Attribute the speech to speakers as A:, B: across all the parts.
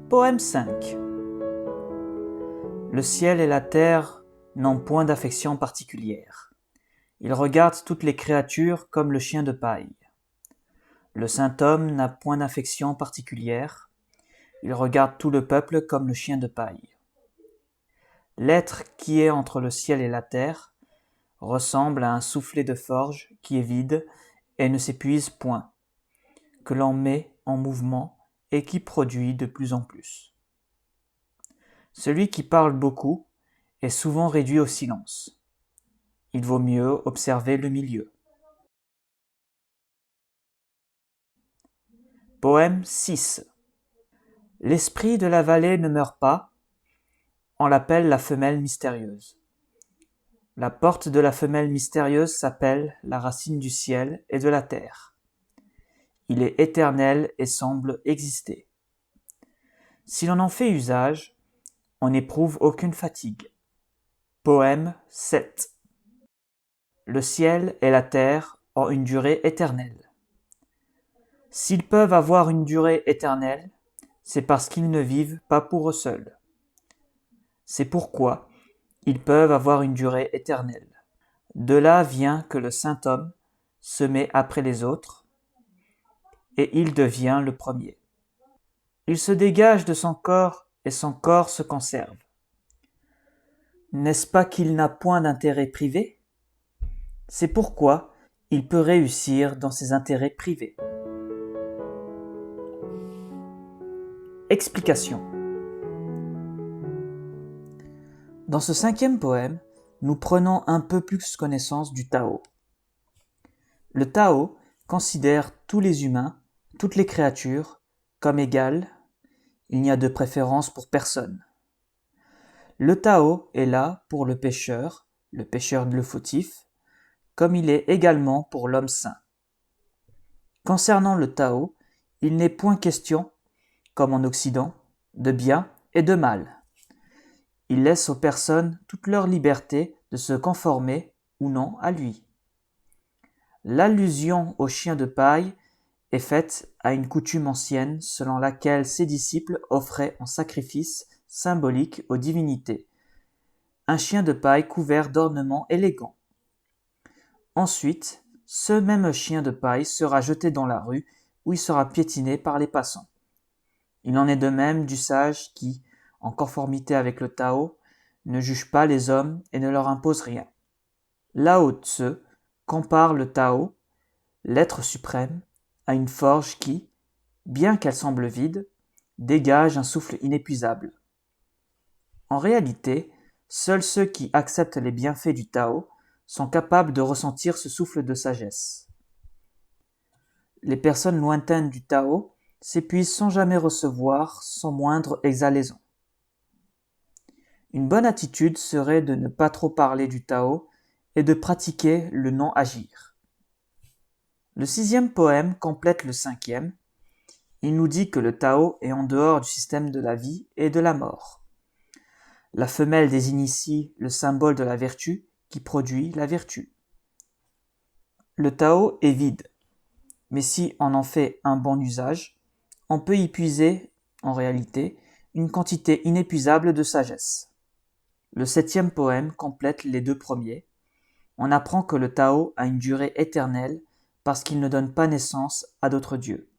A: Poème 5. Le ciel et la terre n'ont point d'affection particulière. Ils regardent toutes les créatures comme le chien de paille. Le saint homme n'a point d'affection particulière. Il regarde tout le peuple comme le chien de paille. L'être qui est entre le ciel et la terre ressemble à un soufflet de forge qui est vide et ne s'épuise point, que l'on met en mouvement et qui produit de plus en plus. Celui qui parle beaucoup est souvent réduit au silence. Il vaut mieux observer le milieu. Poème 6. L'esprit de la vallée ne meurt pas, on l'appelle la femelle mystérieuse. La porte de la femelle mystérieuse s'appelle la racine du ciel et de la terre. Il est éternel et semble exister. Si l'on en fait usage, on n'éprouve aucune fatigue. Poème 7. Le ciel et la terre ont une durée éternelle. S'ils peuvent avoir une durée éternelle, c'est parce qu'ils ne vivent pas pour eux seuls. C'est pourquoi ils peuvent avoir une durée éternelle. De là vient que le saint homme se met après les autres, et il devient le premier. Il se dégage de son corps et son corps se conserve. N'est-ce pas qu'il n'a point d'intérêt privé ? C'est pourquoi il peut réussir dans ses intérêts privés. Explication. Dans ce 5e poème, nous prenons un peu plus connaissance du Tao. Le Tao considère tous les humains, toutes les créatures, comme égales. Il n'y a de préférence pour personne. Le Tao est là pour le pécheur le fautif, comme il est également pour l'homme saint. Concernant le Tao, il n'est point question, comme en Occident, de bien et de mal. Il laisse aux personnes toute leur liberté de se conformer ou non à lui. L'allusion au chien de paille est faite à une coutume ancienne selon laquelle ses disciples offraient en sacrifice symbolique aux divinités un chien de paille couvert d'ornements élégants. Ensuite, ce même chien de paille sera jeté dans la rue où il sera piétiné par les passants. Il en est de même du sage qui, en conformité avec le Tao, ne juge pas les hommes et ne leur impose rien. Lao Tse compare le Tao, l'être suprême, à une forge qui, bien qu'elle semble vide, dégage un souffle inépuisable. En réalité, seuls ceux qui acceptent les bienfaits du Tao sont capables de ressentir ce souffle de sagesse. Les personnes lointaines du Tao s'épuisent sans jamais recevoir son moindre exhalaison. Une bonne attitude serait de ne pas trop parler du Tao et de pratiquer le non-agir. Le 6e poème complète le 5e. Il nous dit que le Tao est en dehors du système de la vie et de la mort. La femelle désigne ici le symbole de la vertu qui produit la vertu. Le Tao est vide, mais si on en fait un bon usage, on peut y puiser, en réalité, une quantité inépuisable de sagesse. Le 7e poème complète les 2 premiers. On apprend que le Tao a une durée éternelle parce qu'il ne donne pas naissance à d'autres dieux,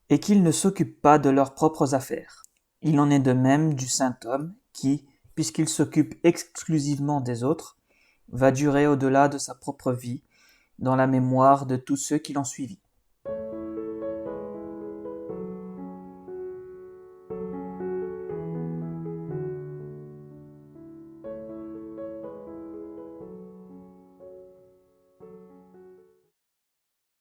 A: et qu'ils ne s'occupent pas de leurs propres affaires. Il en est de même du saint homme qui, puisqu'il s'occupe exclusivement des autres, va durer au-delà de sa propre vie, dans la mémoire de tous ceux qui l'ont suivi.